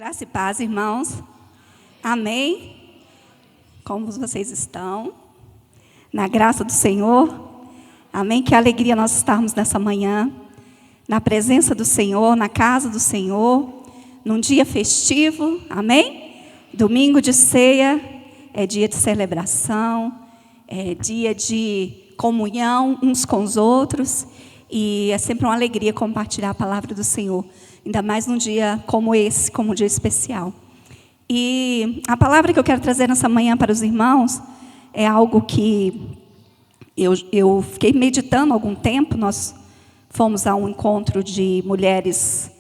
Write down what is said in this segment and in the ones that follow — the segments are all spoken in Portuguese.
Graça e paz, irmãos. Amém? Como vocês estão? Na graça do Senhor. Amém? Que alegria nós estarmos nessa manhã, na presença do Senhor, na casa do Senhor, num dia festivo. Amém? Domingo de ceia é dia de celebração, é dia de comunhão uns com os outros. E é sempre uma alegria compartilhar a palavra do Senhor. Ainda mais num dia como esse, como um dia especial. E a palavra que eu quero trazer nessa manhã para os irmãos é algo que eu fiquei meditando há algum tempo. Nós fomos a um encontro de mulheres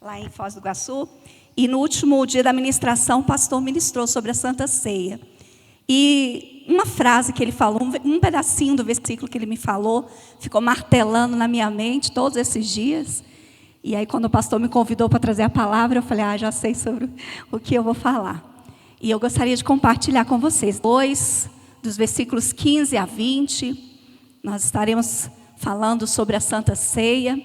lá em Foz do Iguaçu. E no último dia da ministração, o pastor ministrou sobre a Santa Ceia. E uma frase que ele falou, um pedacinho do versículo que ele me falou, ficou martelando na minha mente todos esses dias. E aí, quando o pastor me convidou para trazer a palavra, eu falei, já sei sobre o que eu vou falar. E eu gostaria de compartilhar com vocês. Dos versículos 15 a 20, nós estaremos falando sobre a Santa Ceia,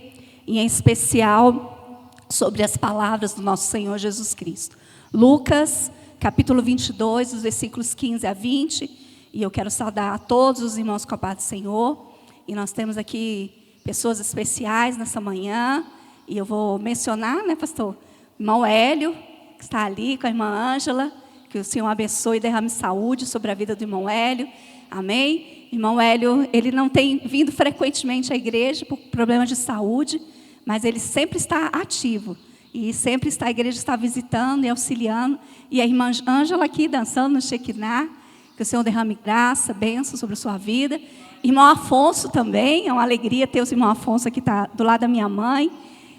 e em especial sobre as palavras do nosso Senhor Jesus Cristo. Lucas, capítulo 22, dos versículos 15 a 20, e eu quero saudar a todos os irmãos com a paz do Senhor. E nós temos aqui pessoas especiais nessa manhã. E eu vou mencionar, pastor? Irmão Hélio, que está ali com a irmã Ângela. Que o Senhor abençoe e derrame saúde sobre a vida do irmão Hélio. Amém? Irmão Hélio, ele não tem vindo frequentemente à igreja por problemas de saúde, mas ele sempre está ativo. E sempre a igreja está visitando e auxiliando. E a irmã Ângela aqui dançando no Shekinah. Que o Senhor derrame graça, bênção sobre a sua vida. Irmão Afonso também, é uma alegria ter o irmão Afonso aqui, está do lado da minha mãe.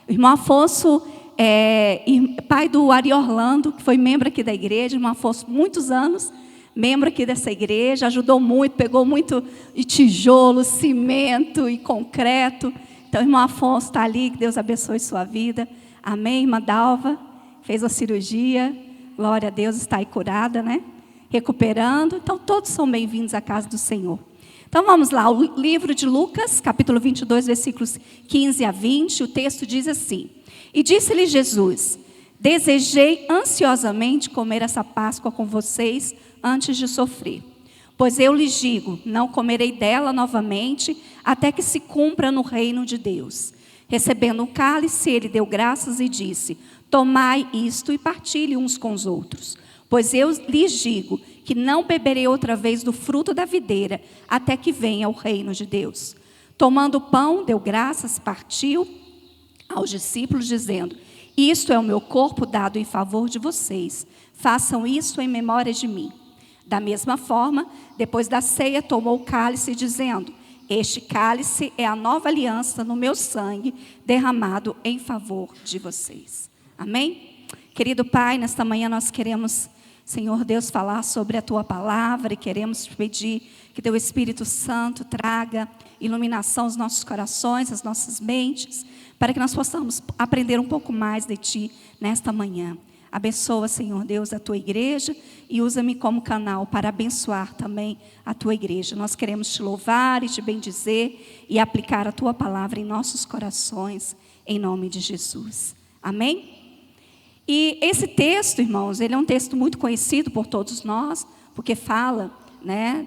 O irmão Afonso é pai do Ari Orlando, que foi membro aqui da igreja. O irmão Afonso, muitos anos, membro aqui dessa igreja, ajudou muito, pegou muito de tijolo, cimento e concreto. Então, o irmão Afonso está ali, que Deus abençoe sua vida. Amém, irmã Dalva, fez a cirurgia, glória a Deus, está aí curada, recuperando. Então, todos são bem-vindos à casa do Senhor. Então, vamos lá, o livro de Lucas, capítulo 22, versículos 15 a 20, o texto diz assim: E disse-lhe Jesus, desejei ansiosamente comer essa Páscoa com vocês antes de sofrer. Pois eu lhes digo, não comerei dela novamente, até que se cumpra no reino de Deus. Recebendo o cálice, ele deu graças e disse, tomai isto e partilhe uns com os outros. Pois eu lhes digo que não beberei outra vez do fruto da videira, até que venha o reino de Deus. Tomando o pão, deu graças, partiu aos discípulos, dizendo, isto é o meu corpo dado em favor de vocês. Façam isso em memória de mim. Da mesma forma, depois da ceia, tomou o cálice, dizendo, este cálice é a nova aliança no meu sangue, derramado em favor de vocês. Amém? Querido Pai, nesta manhã nós queremos, Senhor Deus, falar sobre a Tua palavra e queremos te pedir que Teu Espírito Santo traga iluminação aos nossos corações, às nossas mentes, para que nós possamos aprender um pouco mais de Ti nesta manhã. Abençoa, Senhor Deus, a Tua igreja e usa-me como canal para abençoar também a Tua igreja. Nós queremos Te louvar e Te bendizer e aplicar a Tua palavra em nossos corações, em nome de Jesus. Amém? E esse texto, irmãos, ele é um texto muito conhecido por todos nós, porque fala,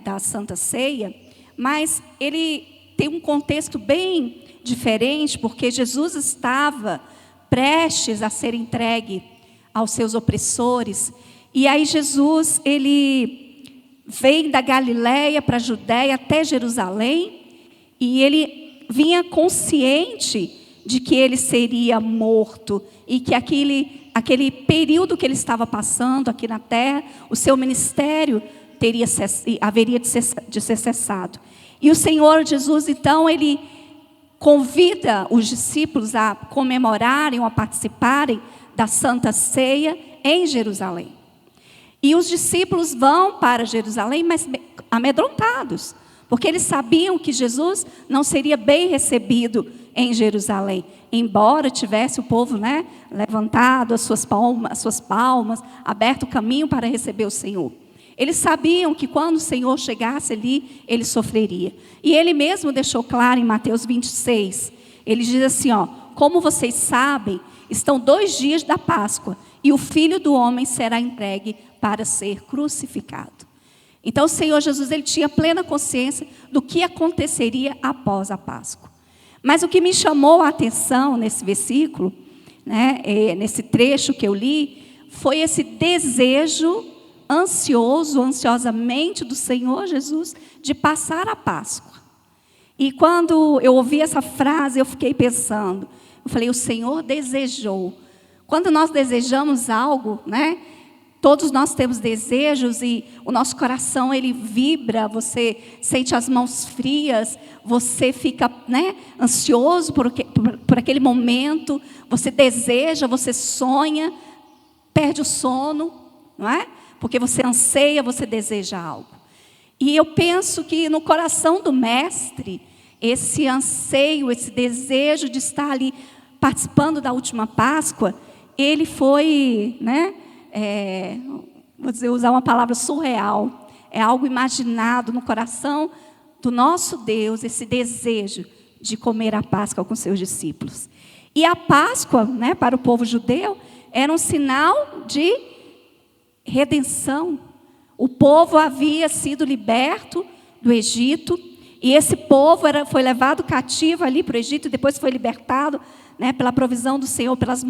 da Santa Ceia, mas ele tem um contexto bem diferente, porque Jesus estava prestes a ser entregue aos seus opressores, e aí Jesus, ele vem da Galileia para a Judéia até Jerusalém, e ele vinha consciente de que ele seria morto, e que aquele período que ele estava passando aqui na terra, o seu ministério haveria de ser cessado. E o Senhor Jesus, então, ele convida os discípulos a comemorarem ou a participarem da Santa Ceia em Jerusalém. E os discípulos vão para Jerusalém, mas amedrontados, porque eles sabiam que Jesus não seria bem recebido em Jerusalém, embora tivesse o povo levantado as suas palmas, aberto o caminho para receber o Senhor. Eles sabiam que quando o Senhor chegasse ali, ele sofreria. E ele mesmo deixou claro em Mateus 26, ele diz assim, como vocês sabem estão 2 dias da Páscoa, e o Filho do Homem será entregue para ser crucificado. Então o Senhor Jesus, ele tinha plena consciência do que aconteceria após a Páscoa. Mas o que me chamou a atenção nesse versículo, né, nesse trecho que eu li, foi esse desejo ansiosamente do Senhor Jesus de passar a Páscoa. E quando eu ouvi essa frase, eu fiquei pensando, eu falei, o Senhor desejou. Quando nós desejamos algo, né, todos nós temos desejos e o nosso coração, ele vibra, você sente as mãos frias, você fica, né, ansioso por aquele momento, você deseja, você sonha, perde o sono, não é? Porque você anseia, você deseja algo. E eu penso que no coração do mestre, esse anseio, esse desejo de estar ali participando da última Páscoa, ele foi, né, vou usar uma palavra surreal, é algo imaginado no coração do nosso Deus, esse desejo de comer a Páscoa com seus discípulos. E a Páscoa, né, para o povo judeu, era um sinal de redenção. O povo havia sido liberto do Egito, e esse povo foi levado cativo ali para o Egito, e depois foi libertado, né, pela provisão do Senhor, pelas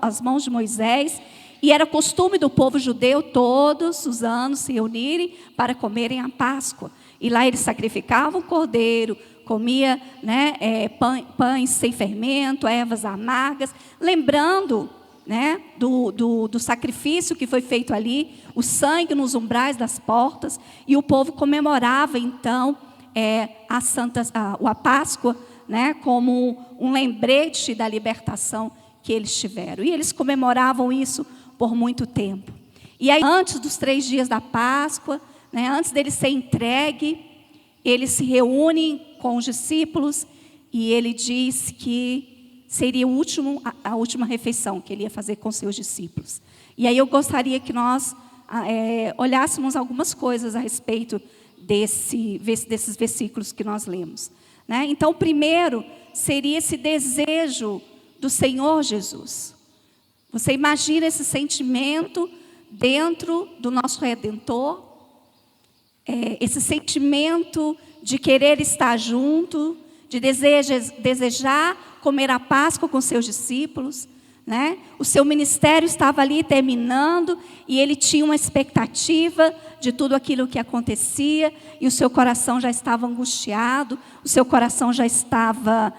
as mãos de Moisés. E era costume do povo judeu todos os anos se reunirem para comerem a Páscoa. E lá eles sacrificavam o cordeiro, comia, né, pães sem fermento, ervas amargas, lembrando, né, do sacrifício que foi feito ali, o sangue nos umbrais das portas, e o povo comemorava então a Páscoa, né, como um lembrete da libertação que eles tiveram. E eles comemoravam isso por muito tempo. E aí, antes dos 3 dias da Páscoa, né, antes dele ser entregue, eles se reúnem com os discípulos, e ele diz que seria a última refeição que ele ia fazer com seus discípulos. E aí eu gostaria que nós olhássemos algumas coisas a respeito desses versículos que nós lemos, né? Então, o primeiro seria esse desejo do Senhor Jesus. Você imagina esse sentimento dentro do nosso Redentor, esse sentimento de querer estar junto, de desejar comer a Páscoa com seus discípulos, né? O seu ministério estava ali terminando e ele tinha uma expectativa de tudo aquilo que acontecia, e o seu coração já estava angustiado, o seu coração já estava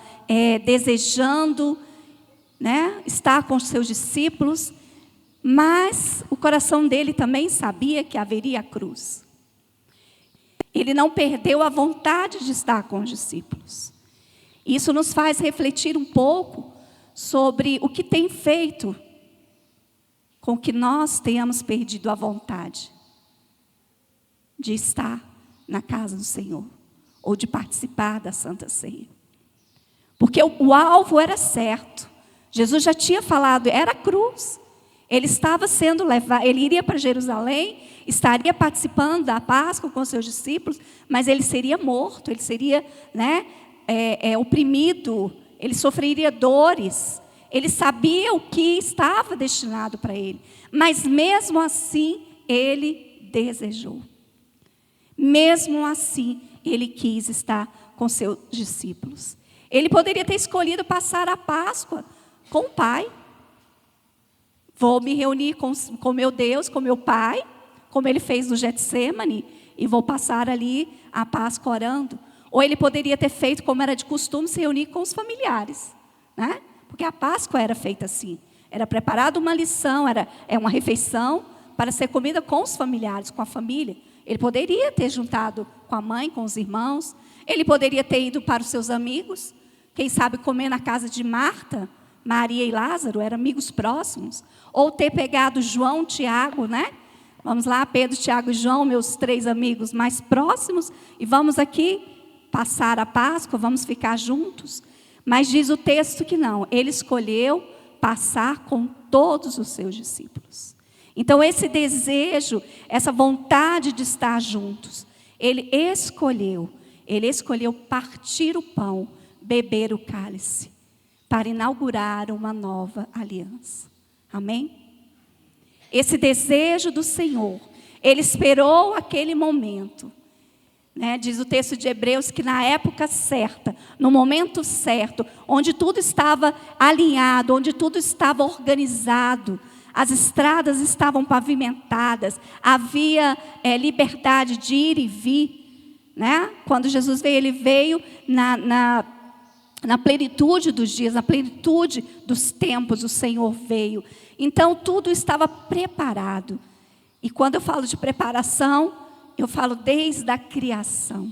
desejando, né, estar com os seus discípulos, mas o coração dele também sabia que haveria a cruz. Ele não perdeu a vontade de estar com os discípulos. Isso nos faz refletir um pouco sobre o que tem feito com que nós tenhamos perdido a vontade de estar na casa do Senhor, ou de participar da Santa Ceia. Porque o alvo era certo. Jesus já tinha falado, era a cruz. Ele estava sendo levado, ele iria para Jerusalém, estaria participando da Páscoa com seus discípulos, mas ele seria morto, ele seria, né, oprimido, ele sofreria dores. Ele sabia o que estava destinado para ele, mas mesmo assim ele desejou. Mesmo assim ele quis estar com seus discípulos. Ele poderia ter escolhido passar a Páscoa com o Pai. Vou me reunir com meu Deus, com meu Pai, como ele fez no Getsêmani, e vou passar ali a Páscoa orando. Ou ele poderia ter feito, como era de costume, se reunir com os familiares, né? Porque a Páscoa era feita assim. Era preparada uma lição, era uma refeição para ser comida com os familiares, com a família. Ele poderia ter juntado com a mãe, com os irmãos. Ele poderia ter ido para os seus amigos. Quem sabe comer na casa de Marta, Maria e Lázaro, eram amigos próximos. Ou ter pegado João, Tiago, né? Vamos lá, Pedro, Tiago e João, meus 3 amigos mais próximos, e vamos aqui passar a Páscoa, vamos ficar juntos. Mas diz o texto que não, ele escolheu passar com todos os seus discípulos. Então esse desejo, essa vontade de estar juntos, ele escolheu partir o pão, beber o cálice, para inaugurar uma nova aliança. Amém? Esse desejo do Senhor, Ele esperou aquele momento. Diz o texto de Hebreus que na época certa, no momento certo, onde tudo estava alinhado, onde tudo estava organizado, as estradas estavam pavimentadas, havia liberdade de ir e vir. Quando Jesus veio, Ele veio na plenitude dos dias, na plenitude dos tempos, o Senhor veio. Então tudo estava preparado. E quando eu falo de preparação, eu falo desde a criação.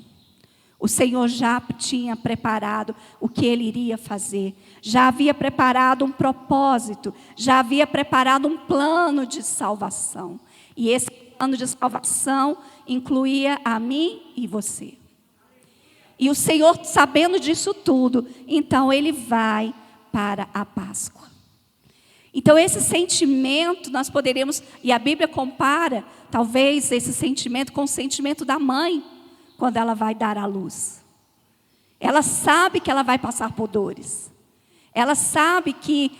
O Senhor já tinha preparado o que Ele iria fazer. Já havia preparado um propósito. Já havia preparado um plano de salvação. E esse plano de salvação incluía a mim e você. E o Senhor, sabendo disso tudo, então Ele vai para a Páscoa. Então esse sentimento nós poderíamos, e a Bíblia compara, talvez esse sentimento com o sentimento da mãe, quando ela vai dar à luz. Ela sabe que ela vai passar por dores. Ela sabe que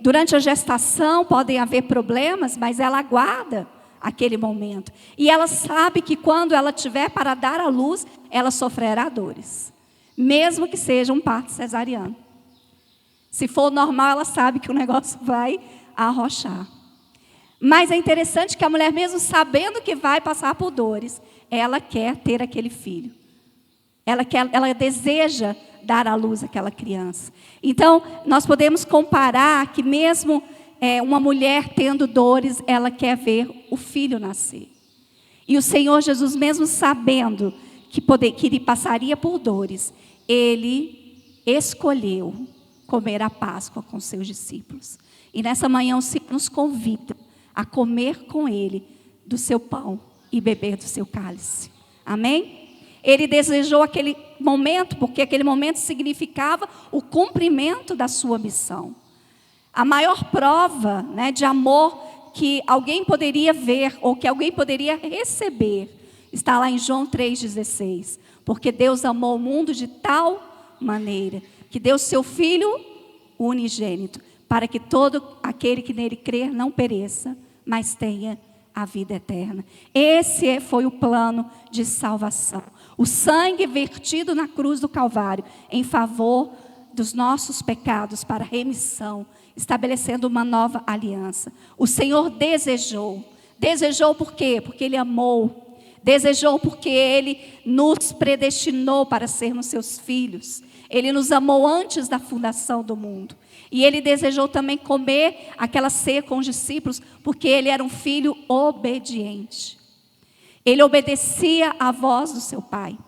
durante a gestação podem haver problemas, mas ela aguarda aquele momento. E ela sabe que quando ela tiver para dar à luz, ela sofrerá dores. Mesmo que seja um parto cesariano. Se for normal, ela sabe que o negócio vai arrochar. Mas é interessante que a mulher, mesmo sabendo que vai passar por dores, ela quer ter aquele filho. Ela deseja dar à luz aquela criança. Então, nós podemos comparar que mesmo uma mulher tendo dores, ela quer ver o filho nascer. E o Senhor Jesus, mesmo sabendo que ele passaria por dores, Ele escolheu comer a Páscoa com seus discípulos. E nessa manhã o Senhor nos convida a comer com Ele do seu pão e beber do seu cálice. Amém? Ele desejou aquele momento, porque aquele momento significava o cumprimento da sua missão. A maior prova de amor que alguém poderia ver, ou que alguém poderia receber, está lá em João 3,16. Porque Deus amou o mundo de tal maneira, que deu seu Filho unigênito, para que todo aquele que nele crer não pereça, mas tenha a vida eterna. Esse foi o plano de salvação. O sangue vertido na cruz do Calvário em favor dos nossos pecados para remissão, estabelecendo uma nova aliança. O Senhor desejou. Desejou por quê? Porque Ele amou. Desejou porque Ele nos predestinou para sermos seus filhos. Ele nos amou antes da fundação do mundo. E Ele desejou também comer aquela ceia com os discípulos, porque Ele era um filho obediente. Ele obedecia à voz do seu Pai.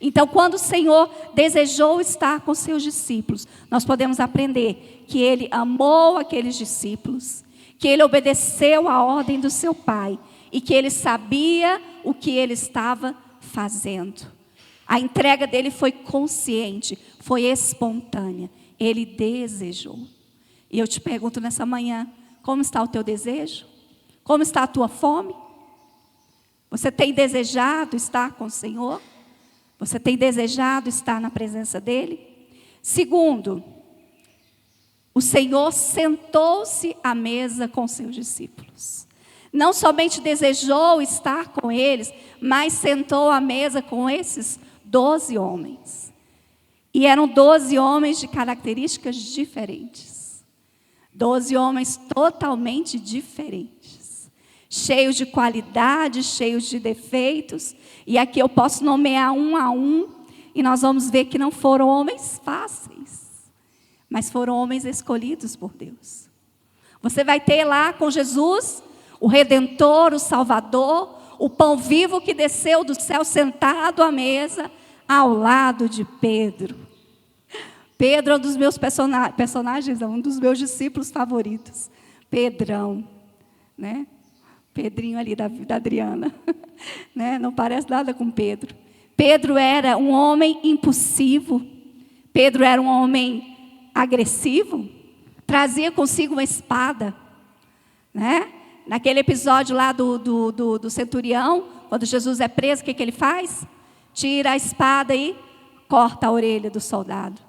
Então, quando o Senhor desejou estar com seus discípulos, nós podemos aprender que Ele amou aqueles discípulos, que Ele obedeceu à ordem do seu Pai e que Ele sabia o que Ele estava fazendo. A entrega dele foi consciente, foi espontânea. Ele desejou. E eu te pergunto nessa manhã, como está o teu desejo? Como está a tua fome? Você tem desejado estar com o Senhor? Você tem desejado estar na presença dEle? Segundo, o Senhor sentou-se à mesa com seus discípulos. Não somente desejou estar com eles, mas sentou à mesa com esses 12 homens. E eram 12 homens de características diferentes. 12 homens totalmente diferentes. Cheios de qualidades, cheios de defeitos. E aqui eu posso nomear um a um. E nós vamos ver que não foram homens fáceis. Mas foram homens escolhidos por Deus. Você vai ter lá com Jesus o Redentor, o Salvador, o pão vivo que desceu do céu sentado à mesa, ao lado de Pedro. Pedro é um dos meus personagens, um dos meus discípulos favoritos. Pedrão, Pedrinho ali da Adriana, Não parece nada com Pedro. Pedro era um homem impulsivo. Pedro era um homem agressivo. Trazia consigo uma espada, Naquele episódio lá do centurião, quando Jesus é preso, o que ele faz? Tira a espada e corta a orelha do soldado.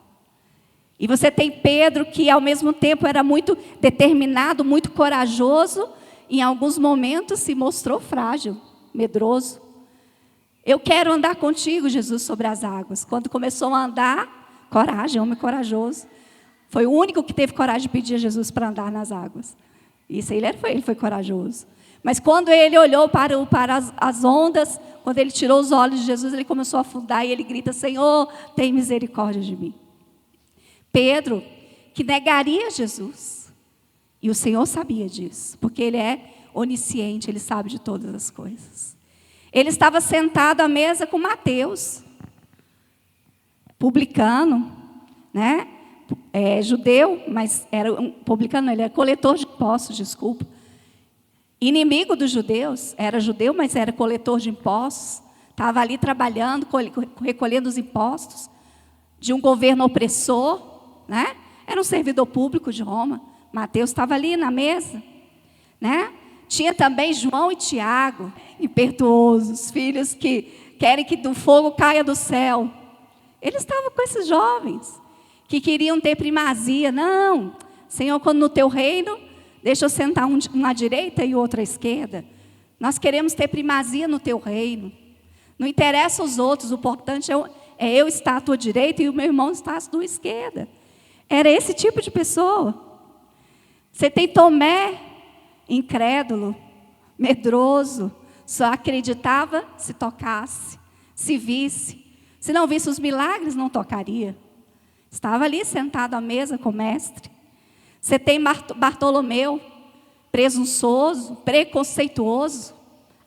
E você tem Pedro, que ao mesmo tempo era muito determinado, muito corajoso, e em alguns momentos se mostrou frágil, medroso. Eu quero andar contigo, Jesus, sobre as águas. Quando começou a andar, coragem, homem corajoso. Foi o único que teve coragem de pedir a Jesus para andar nas águas. Isso ele foi corajoso. Mas quando ele olhou para as ondas, quando ele tirou os olhos de Jesus, ele começou a afundar e ele grita: Senhor, tem misericórdia de mim. Pedro, que negaria Jesus. E o Senhor sabia disso, porque Ele é onisciente, Ele sabe de todas as coisas. Ele estava sentado à mesa com Mateus, publicano, né? Judeu, mas era um publicano, ele era coletor de impostos, desculpa. Inimigo dos judeus, era judeu, mas era coletor de impostos. Estava ali trabalhando, recolhendo os impostos de um governo opressor, né? Era um servidor público de Roma. Mateus estava ali na mesa, né? Tinha também João e Tiago, impetuosos, filhos que querem que do fogo caia do céu. Eles estavam com esses jovens que queriam ter primazia. Não, Senhor, quando no teu reino, deixa eu sentar um à direita e outro à esquerda. Nós queremos ter primazia no teu reino. Não interessa os outros, o importante é eu estar à tua direita e o meu irmão estar à tua esquerda. Era esse tipo de pessoa. Você tem Tomé, incrédulo, medroso, só acreditava se tocasse, se visse. Se não visse os milagres, não tocaria. Estava ali sentado à mesa com o mestre. Você tem Bartolomeu, presunçoso, preconceituoso.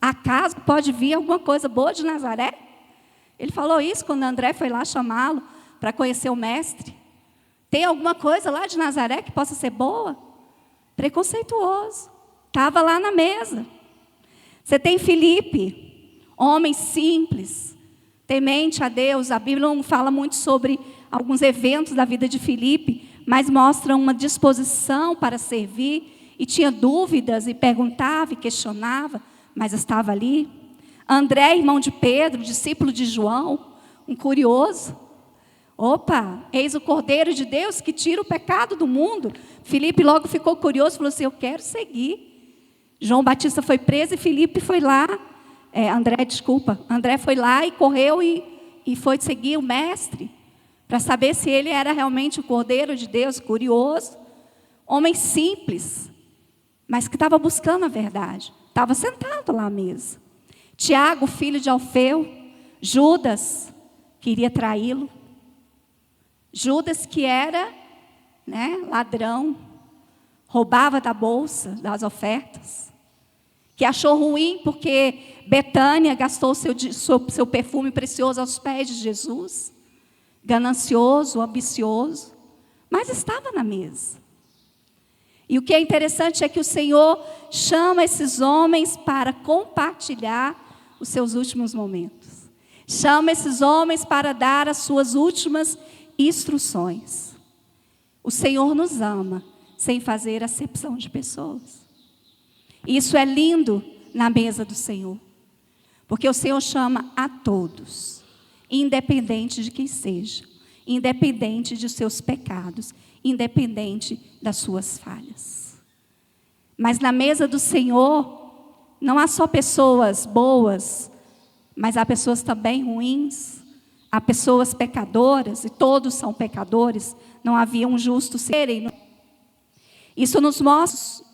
Acaso pode vir alguma coisa boa de Nazaré? Ele falou isso quando André foi lá chamá-lo para conhecer o mestre. Tem alguma coisa lá de Nazaré que possa ser boa? Preconceituoso. Estava lá na mesa. Você tem Filipe, homem simples, temente a Deus. A Bíblia não fala muito sobre alguns eventos da vida de Filipe, mas mostra uma disposição para servir, e tinha dúvidas, e perguntava, e questionava, mas estava ali. André, irmão de Pedro, discípulo de João, um curioso. Opa, eis o Cordeiro de Deus que tira o pecado do mundo. Filipe logo ficou curioso, falou assim: eu quero seguir. João Batista foi preso e Filipe foi lá. André foi lá e correu e foi seguir o mestre, para saber se ele era realmente o Cordeiro de Deus, curioso. Homem simples, mas que estava buscando a verdade. Estava sentado lá à mesa. Tiago, filho de Alfeu. Judas, que iria traí-lo. Judas, que era, ladrão, roubava da bolsa, das ofertas, que achou ruim porque Betânia gastou seu perfume precioso aos pés de Jesus, ganancioso, ambicioso, mas estava na mesa. E o que é interessante é que o Senhor chama esses homens para compartilhar os seus últimos momentos. Chama esses homens para dar as suas últimas instruções. O Senhor nos ama sem fazer acepção de pessoas. Isso é lindo na mesa do Senhor, porque o Senhor chama a todos, independente de quem seja, independente de seus pecados, independente das suas falhas. Mas na mesa do Senhor não há só pessoas boas, mas há pessoas também ruins. Há pessoas pecadoras, e todos são pecadores. Não havia um justo serem. Isso nos mostra os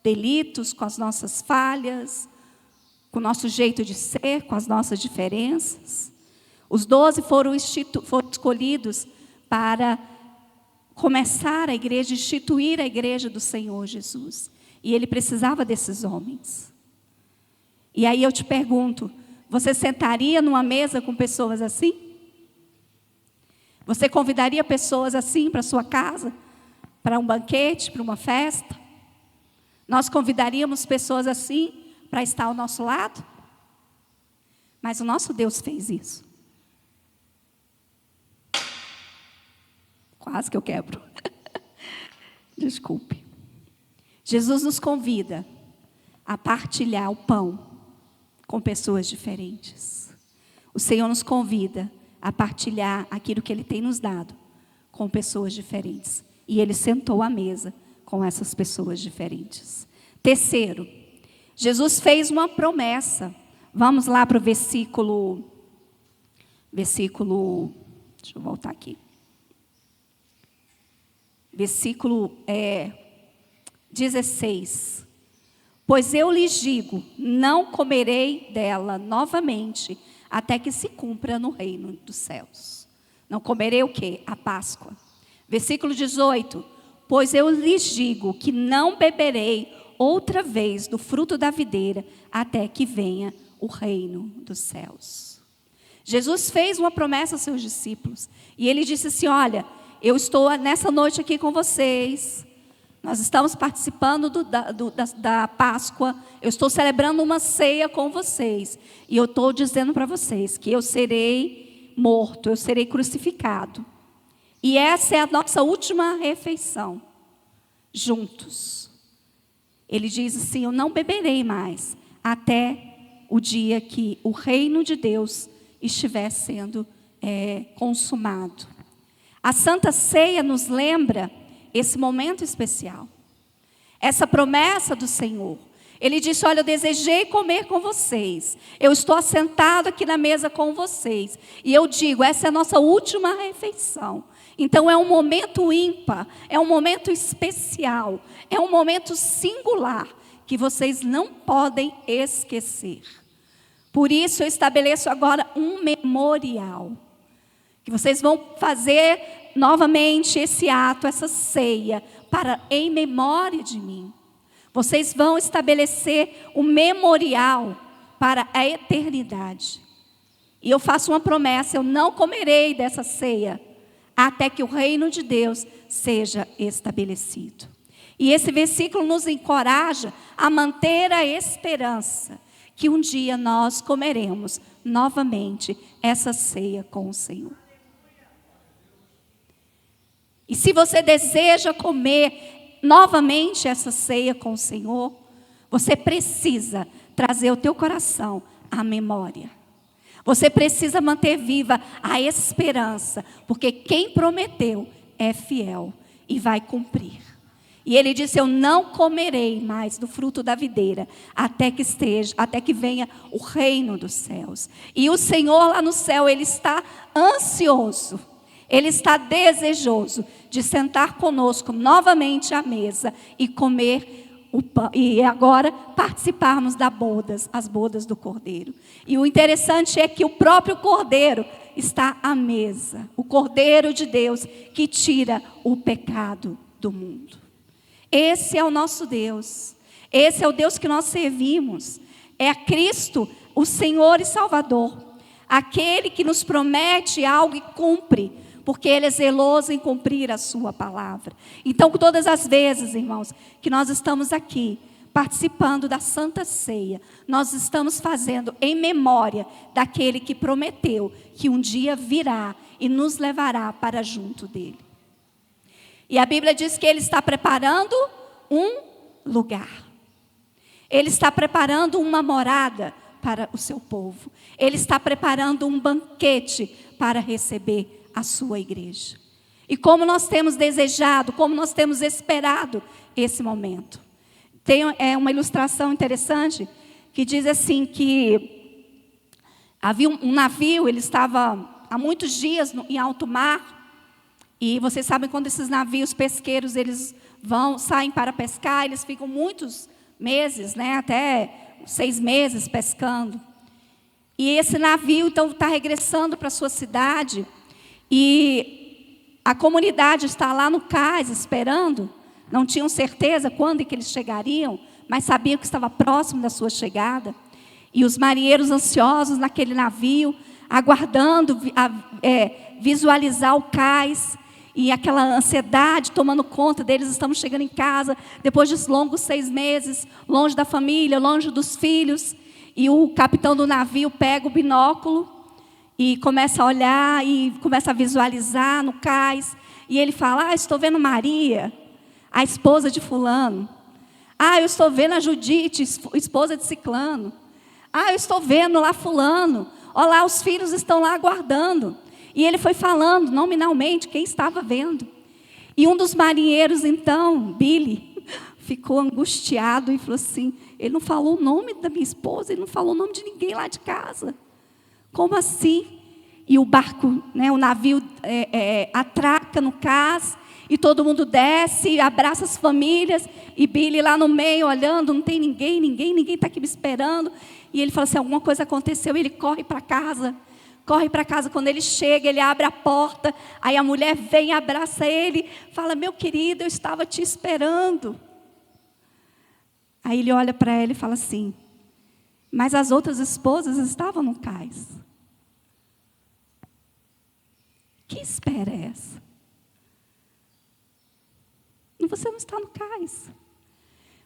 delitos, com as nossas falhas, com o nosso jeito de ser, com as nossas diferenças. Os 12 foram escolhidos para começar a igreja, instituir a igreja do Senhor Jesus. E ele precisava desses homens. E aí eu te pergunto, você sentaria numa mesa com pessoas assim? Você convidaria pessoas assim para a sua casa? Para um banquete, para uma festa? Nós convidaríamos pessoas assim para estar ao nosso lado? Mas o nosso Deus fez isso. Quase que eu quebro. Desculpe. Jesus nos convida a partilhar o pão com pessoas diferentes. O Senhor nos convida a partilhar aquilo que Ele tem nos dado com pessoas diferentes. E ele sentou à mesa com essas pessoas diferentes. Terceiro, Jesus fez uma promessa. Vamos lá para o versículo, deixa eu voltar aqui. Versículo 16. Pois eu lhes digo, não comerei dela novamente, até que se cumpra no reino dos céus. Não comerei o quê? A Páscoa. Versículo 18. Pois eu lhes digo que não beberei outra vez do fruto da videira, até que venha o reino dos céus. Jesus fez uma promessa aos seus discípulos. E ele disse assim, olha, eu estou nessa noite aqui com vocês. Nós estamos participando da Páscoa. Eu estou celebrando uma ceia com vocês. E eu estou dizendo para vocês que eu serei morto, eu serei crucificado. E essa é a nossa última refeição, juntos. Ele diz assim, eu não beberei mais, até o dia que o reino de Deus estiver sendo consumado. A Santa Ceia nos lembra esse momento especial, essa promessa do Senhor. Ele disse, olha, eu desejei comer com vocês, eu estou assentado aqui na mesa com vocês, e eu digo, essa é a nossa última refeição. Então é um momento ímpar, é um momento especial, é um momento singular, que vocês não podem esquecer. Por isso eu estabeleço agora um memorial, que vocês vão fazer novamente esse ato, essa ceia, em memória de mim. Vocês vão estabelecer um memorial para a eternidade. E eu faço uma promessa, eu não comerei dessa ceia, até que o reino de Deus seja estabelecido. E esse versículo nos encoraja a manter a esperança, que um dia nós comeremos novamente essa ceia com o Senhor. E se você deseja comer novamente essa ceia com o Senhor, você precisa trazer o teu coração à memória. Você precisa manter viva a esperança, porque quem prometeu é fiel e vai cumprir. E ele disse, eu não comerei mais do fruto da videira, até que venha o reino dos céus. E o Senhor lá no céu, Ele está ansioso, Ele está desejoso de sentar conosco novamente à mesa e comer o pão, e agora participarmos as bodas do Cordeiro. E o interessante é que o próprio Cordeiro está à mesa, o Cordeiro de Deus que tira o pecado do mundo. Esse é o nosso Deus, esse é o Deus que nós servimos, é a Cristo, o Senhor e Salvador, aquele que nos promete algo e cumpre, porque Ele é zeloso em cumprir a sua palavra. Então, todas as vezes, irmãos, que nós estamos aqui, participando da Santa Ceia, nós estamos fazendo em memória daquele que prometeu que um dia virá e nos levará para junto dEle. E a Bíblia diz que Ele está preparando um lugar. Ele está preparando uma morada para o seu povo. Ele está preparando um banquete para receber a sua igreja. E como nós temos desejado, como nós temos esperado esse momento. Tem uma ilustração interessante que diz assim que havia um navio, ele estava há muitos dias em alto mar. E vocês sabem quando esses navios pesqueiros, eles saem para pescar, eles ficam muitos meses, até 6 meses pescando. E esse navio, então, está regressando para a sua cidade. E a comunidade está lá no cais esperando. Não tinham certeza quando que eles chegariam, mas sabiam que estava próximo da sua chegada. E os marinheiros ansiosos naquele navio, aguardando visualizar o cais. E aquela ansiedade tomando conta deles, estamos chegando em casa, depois de longos 6 meses, longe da família, longe dos filhos. E o capitão do navio pega o binóculo e começa a olhar e começa a visualizar no cais. E ele fala, estou vendo Maria, a esposa de fulano. Eu estou vendo a Judite, esposa de ciclano. Eu estou vendo lá fulano. Olha lá, os filhos estão lá aguardando. E ele foi falando nominalmente quem estava vendo. E um dos marinheiros, então, Billy, ficou angustiado e falou assim, ele não falou o nome da minha esposa, ele não falou o nome de ninguém lá de casa. Como assim? E o barco, né, o navio atraca no cais, e todo mundo desce, abraça as famílias, e Billy lá no meio olhando, não tem ninguém está aqui me esperando. E ele fala assim, alguma coisa aconteceu, e ele corre para casa. Quando ele chega, ele abre a porta, aí a mulher vem, abraça ele, fala, meu querido, eu estava te esperando. Aí ele olha para ela e fala assim, mas as outras esposas estavam no cais. Que espera é essa? Você não está no cais.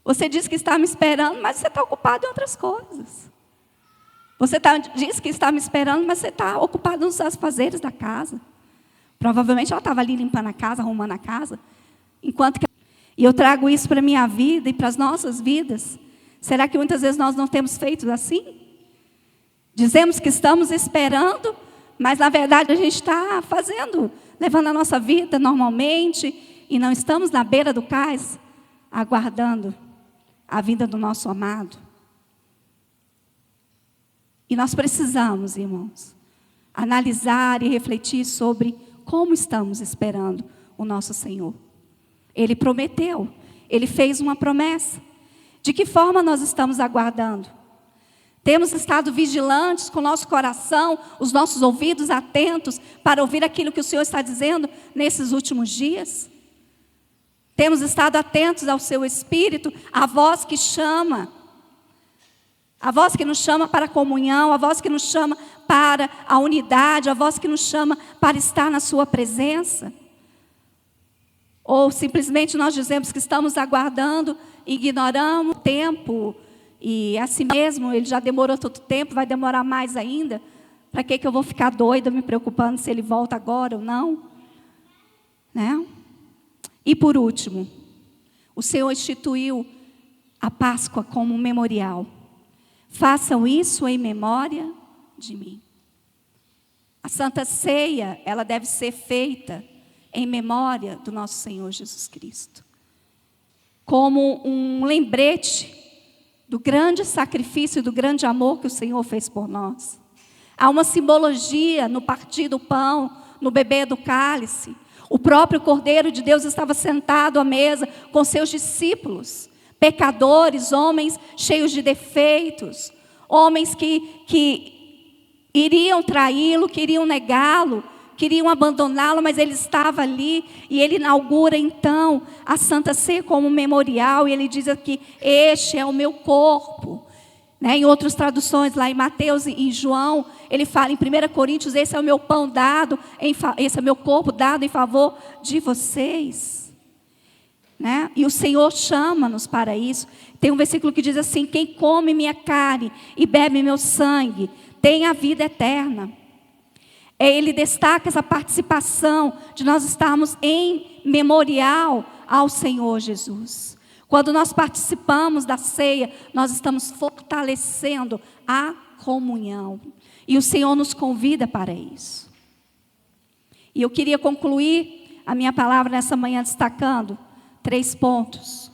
Você diz que está me esperando, mas você está ocupado em outras coisas. Você diz que está me esperando, mas você está ocupado nos afazeres da casa. Provavelmente ela estava ali limpando a casa, arrumando a casa. E eu trago isso para a minha vida e para as nossas vidas. Será que muitas vezes nós não temos feito assim? Dizemos que estamos esperando, mas na verdade a gente está levando a nossa vida normalmente, e não estamos na beira do cais, aguardando a vinda do nosso amado. E nós precisamos, irmãos, analisar e refletir sobre como estamos esperando o nosso Senhor. Ele prometeu, Ele fez uma promessa. De que forma nós estamos aguardando? Temos estado vigilantes com o nosso coração, os nossos ouvidos atentos para ouvir aquilo que o Senhor está dizendo nesses últimos dias? Temos estado atentos ao seu Espírito, à voz que chama, a voz que nos chama para a comunhão, a voz que nos chama para a unidade, a voz que nos chama para estar na sua presença? Ou simplesmente nós dizemos que estamos aguardando, ignoramos o tempo, e assim mesmo, ele já demorou tanto tempo, vai demorar mais ainda. Para que eu vou ficar doida me preocupando se ele volta agora ou não? Né? E por último, o Senhor instituiu a Páscoa como um memorial. Façam isso em memória de mim. A Santa Ceia, ela deve ser feita em memória do nosso Senhor Jesus Cristo. Como um lembrete do grande sacrifício e do grande amor que o Senhor fez por nós. Há uma simbologia no partir do pão, no beber do cálice. O próprio Cordeiro de Deus estava sentado à mesa com seus discípulos, pecadores, homens cheios de defeitos, homens que iriam traí-lo, queriam negá-lo, queriam abandoná-lo, mas ele estava ali, e ele inaugura então a Santa Ceia como um memorial, e ele diz aqui, este é o meu corpo. Né? Em outras traduções, lá em Mateus e em João, ele fala em 1 Coríntios, esse é o meu pão dado, esse é o meu corpo dado em favor de vocês. Né? E o Senhor chama-nos para isso. Tem um versículo que diz assim, quem come minha carne e bebe meu sangue, tem a vida eterna. Ele destaca essa participação de nós estarmos em memorial ao Senhor Jesus. Quando nós participamos da ceia, nós estamos fortalecendo a comunhão. E o Senhor nos convida para isso. E eu queria concluir a minha palavra nessa manhã destacando 3 pontos.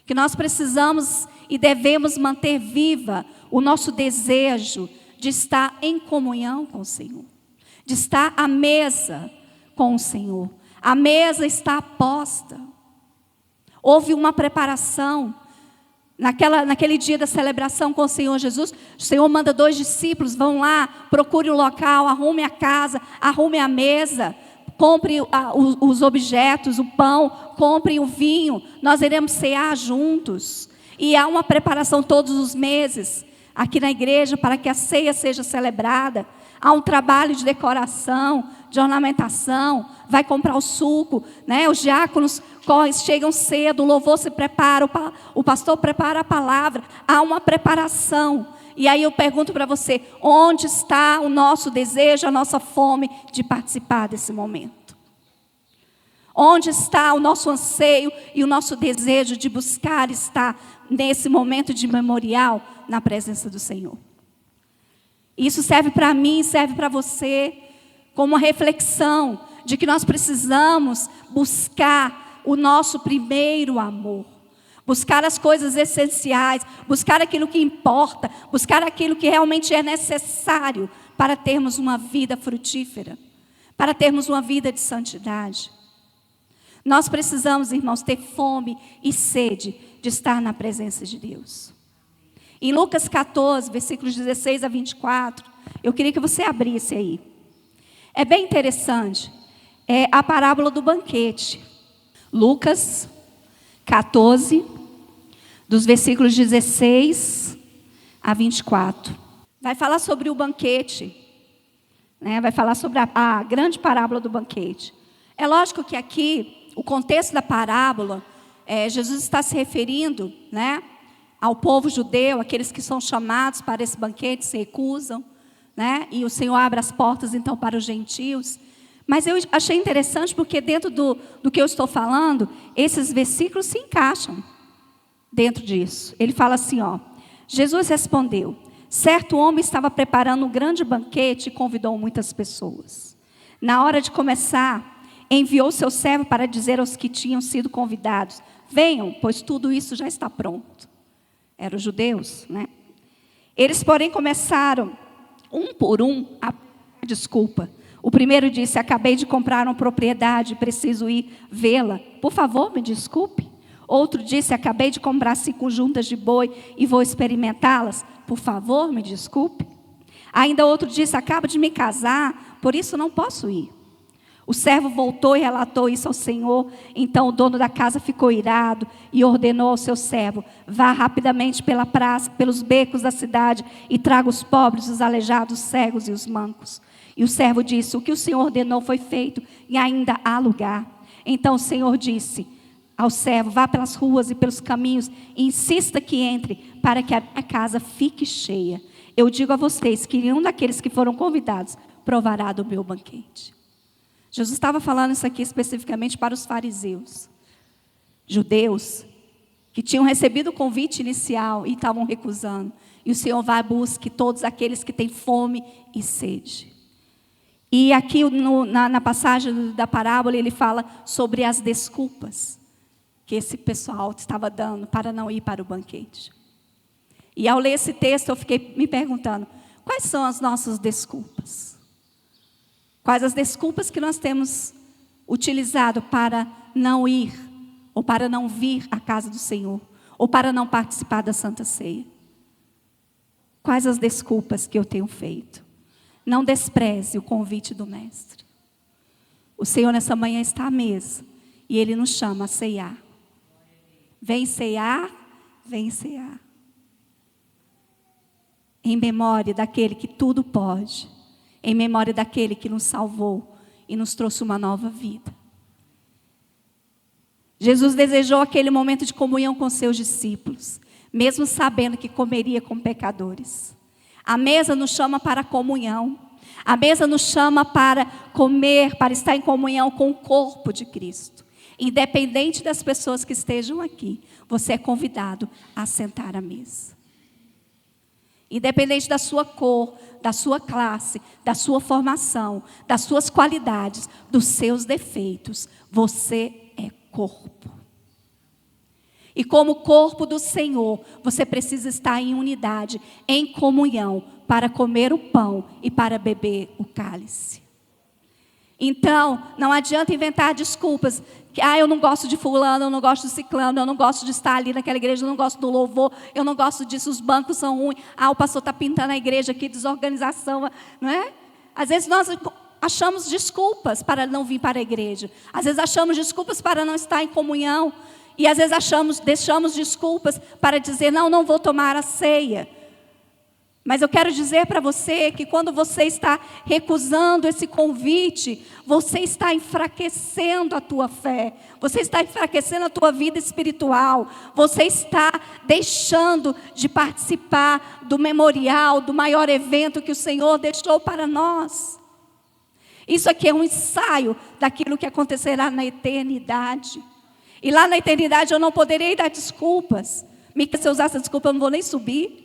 Que nós precisamos e devemos manter viva o nosso desejo de estar em comunhão com o Senhor. De estar à mesa com o Senhor. A mesa está posta. Houve uma preparação. Naquele dia da celebração com o Senhor Jesus, o Senhor manda 2 discípulos, vão lá, procure o local, arrume a casa, arrume a mesa, compre os objetos, o pão, compre o vinho, nós iremos cear juntos. E há uma preparação todos os meses, aqui na igreja, para que a ceia seja celebrada. Há um trabalho de decoração, de ornamentação, vai comprar o suco, né? Os diáconos chegam cedo, o louvor se prepara, o pastor prepara a palavra, há uma preparação. E aí eu pergunto para você, onde está o nosso desejo, a nossa fome de participar desse momento? Onde está o nosso anseio e o nosso desejo de buscar estar nesse momento de memorial na presença do Senhor? Isso serve para mim, serve para você, como uma reflexão de que nós precisamos buscar o nosso primeiro amor. Buscar as coisas essenciais, buscar aquilo que importa, buscar aquilo que realmente é necessário para termos uma vida frutífera, para termos uma vida de santidade. Nós precisamos, irmãos, ter fome e sede de estar na presença de Deus. Em Lucas 14, versículos 16 a 24, eu queria que você abrisse aí. É bem interessante, é a parábola do banquete. Lucas 14, dos versículos 16 a 24. Vai falar sobre o banquete, né? Vai falar sobre a grande parábola do banquete. É lógico que aqui, o contexto da parábola, Jesus está se referindo, né, ao povo judeu, aqueles que são chamados para esse banquete, se recusam, né? E o Senhor abre as portas então para os gentios. Mas eu achei interessante porque dentro do que eu estou falando, esses versículos se encaixam dentro disso. Ele fala assim, ó: Jesus respondeu: certo homem estava preparando um grande banquete e convidou muitas pessoas. Na hora de começar, enviou seu servo para dizer aos que tinham sido convidados: venham, pois tudo isso já está pronto. Eram os judeus, né? Eles, porém, começaram, um por um, a desculpa. O primeiro disse: acabei de comprar uma propriedade, preciso ir vê-la. Por favor, me desculpe. Outro disse: acabei de comprar 5 juntas de boi e vou experimentá-las. Por favor, me desculpe. Ainda outro disse: acabo de me casar, por isso não posso ir. O servo voltou e relatou isso ao Senhor. Então o dono da casa ficou irado e ordenou ao seu servo: vá rapidamente pela praça, pelos becos da cidade e traga os pobres, os aleijados, os cegos e os mancos. E o servo disse: o que o Senhor ordenou foi feito e ainda há lugar. Então o Senhor disse ao servo: vá pelas ruas e pelos caminhos e insista que entre, para que a casa fique cheia. Eu digo a vocês que nenhum daqueles que foram convidados provará do meu banquete. Jesus estava falando isso aqui especificamente para os fariseus, judeus, que tinham recebido o convite inicial e estavam recusando. E o Senhor vai buscar todos aqueles que têm fome e sede. E aqui na passagem da parábola ele fala sobre as desculpas que esse pessoal estava dando para não ir para o banquete. E ao ler esse texto eu fiquei me perguntando: quais são as nossas desculpas? Quais as desculpas que nós temos utilizado para não ir, ou para não vir à casa do Senhor, ou para não participar da Santa Ceia? Quais as desculpas que eu tenho feito? Não despreze o convite do Mestre. O Senhor nessa manhã está à mesa e Ele nos chama a ceiar. Vem ceiar, vem ceiar. Em memória daquele que tudo pode. Em memória daquele que nos salvou e nos trouxe uma nova vida. Jesus desejou aquele momento de comunhão com seus discípulos, mesmo sabendo que comeria com pecadores. A mesa nos chama para a comunhão. A mesa nos chama para comer, para estar em comunhão com o corpo de Cristo. Independente das pessoas que estejam aqui, você é convidado a sentar à mesa. Independente da sua cor, da sua classe, da sua formação, das suas qualidades, dos seus defeitos, você é corpo. E como corpo do Senhor, você precisa estar em unidade, em comunhão, para comer o pão e para beber o cálice. Então, não adianta inventar desculpas. Eu não gosto de fulano, eu não gosto de ciclano, eu não gosto de estar ali naquela igreja, eu não gosto do louvor, eu não gosto disso, os bancos são ruins. O pastor está pintando a igreja aqui, desorganização, não é? Às vezes nós achamos desculpas para não vir para a igreja. Às vezes achamos desculpas para não estar em comunhão. E às vezes deixamos desculpas para dizer: não vou tomar a ceia. Mas eu quero dizer para você que quando você está recusando esse convite, você está enfraquecendo a tua fé, você está enfraquecendo a tua vida espiritual, você está deixando de participar do memorial, do maior evento que o Senhor deixou para nós. Isso aqui é um ensaio daquilo que acontecerá na eternidade. E lá na eternidade eu não poderei dar desculpas. Se eu usar essa desculpa eu não vou nem subir.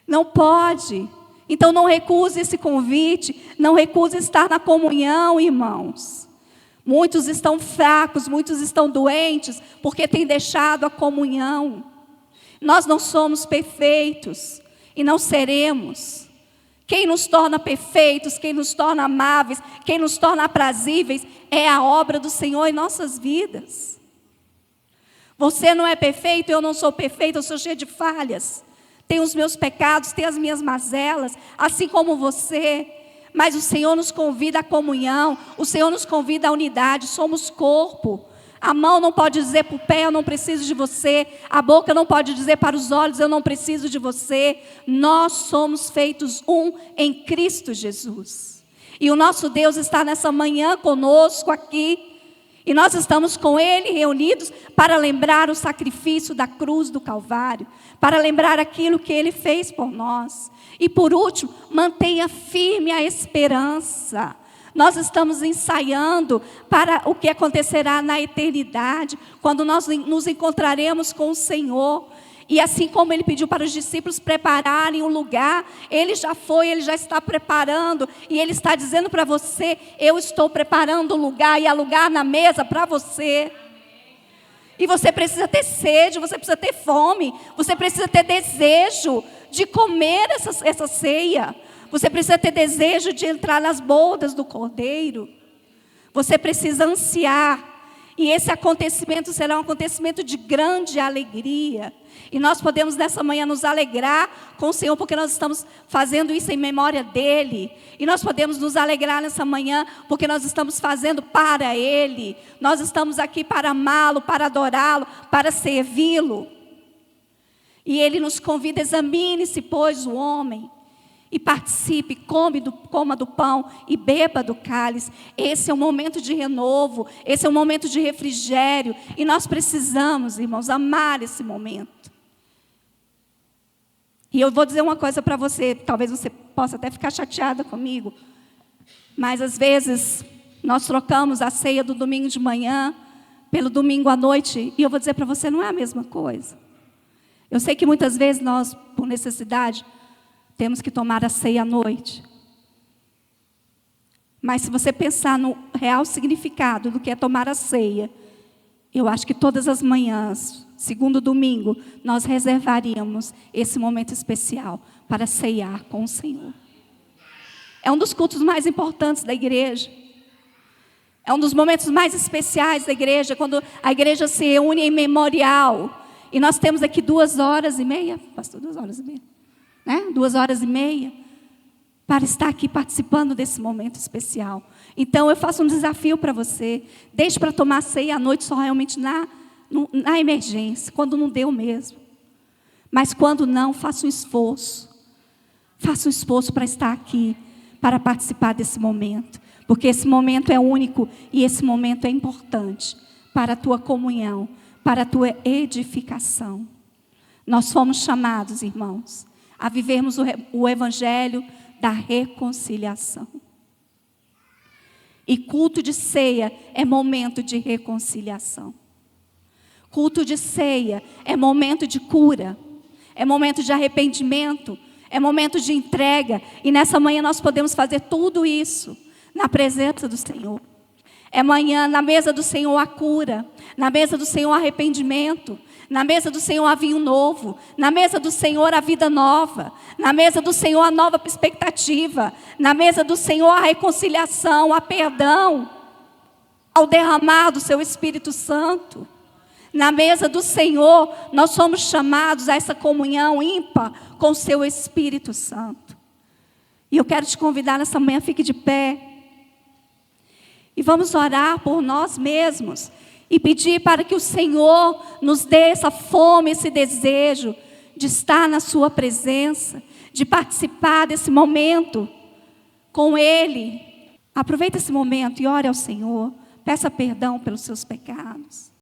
Não pode. Então não recuse esse convite, não recuse estar na comunhão, irmãos. Muitos estão fracos, muitos estão doentes, porque têm deixado a comunhão. Nós não somos perfeitos e não seremos. Quem nos torna perfeitos, quem nos torna amáveis, quem nos torna aprazíveis, é a obra do Senhor em nossas vidas. Você não é perfeito, eu não sou perfeita, eu sou cheia de falhas. Tenho os meus pecados, tenho as minhas mazelas, assim como você. Mas o Senhor nos convida à comunhão, o Senhor nos convida à unidade, somos corpo. A mão não pode dizer para o pé, eu não preciso de você. A boca não pode dizer para os olhos, eu não preciso de você. Nós somos feitos um em Cristo Jesus. E o nosso Deus está nessa manhã conosco aqui. E nós estamos com Ele reunidos para lembrar o sacrifício da cruz do Calvário. Para lembrar aquilo que Ele fez por nós. E por último, mantenha firme a esperança. Nós estamos ensaiando para o que acontecerá na eternidade, quando nós nos encontraremos com o Senhor. E assim como Ele pediu para os discípulos prepararem um lugar, Ele já foi, Ele já está preparando. E Ele está dizendo para você, eu estou preparando um lugar e há lugar na mesa para você. E você precisa ter sede, você precisa ter fome, você precisa ter desejo de comer essa ceia. Você precisa ter desejo de entrar nas bodas do Cordeiro. Você precisa ansiar. E esse acontecimento será um acontecimento de grande alegria. E nós podemos nessa manhã nos alegrar com o Senhor, porque nós estamos fazendo isso em memória dEle. E nós podemos nos alegrar nessa manhã, porque nós estamos fazendo para Ele. Nós estamos aqui para amá-lo, para adorá-lo, para servi-lo. E Ele nos convida, examine-se, pois, o homem. E participe, coma do pão e beba do cálice. Esse é um momento de renovo, esse é um momento de refrigério. E nós precisamos, irmãos, amar esse momento. E eu vou dizer uma coisa para você, talvez você possa até ficar chateada comigo. Mas às vezes nós trocamos a ceia do domingo de manhã pelo domingo à noite. E eu vou dizer para você, não é a mesma coisa. Eu sei que muitas vezes nós, por necessidade, temos que tomar a ceia à noite. Mas se você pensar no real significado do que é tomar a ceia, eu acho que todas as manhãs, segundo domingo, nós reservaríamos esse momento especial para ceiar com o Senhor. É um dos cultos mais importantes da igreja. É um dos momentos mais especiais da igreja, quando a igreja se reúne em memorial. E nós temos aqui 2h30, pastor, 2h30. 2h30, para estar aqui participando desse momento especial. Então eu faço um desafio para você, deixe para tomar ceia à noite só realmente na emergência, quando não deu mesmo. Mas quando não, faça um esforço para estar aqui, para participar desse momento, porque esse momento é único e esse momento é importante para a tua comunhão, para a tua edificação. Nós fomos chamados, irmãos, a vivermos o evangelho da reconciliação. E culto de ceia é momento de reconciliação. Culto de ceia é momento de cura, é momento de arrependimento, é momento de entrega. E nessa manhã nós podemos fazer tudo isso na presença do Senhor. É manhã, na mesa do Senhor a cura, na mesa do Senhor o arrependimento, na mesa do Senhor há vinho novo, na mesa do Senhor a vida nova, na mesa do Senhor a nova expectativa, na mesa do Senhor a reconciliação, a perdão, ao derramar do seu Espírito Santo. Na mesa do Senhor nós somos chamados a essa comunhão ímpar com o seu Espírito Santo. E eu quero te convidar nessa manhã, fique de pé. E vamos orar por nós mesmos. E pedir para que o Senhor nos dê essa fome, esse desejo de estar na sua presença, de participar desse momento com Ele. Aproveite esse momento e ore ao Senhor. Peça perdão pelos seus pecados.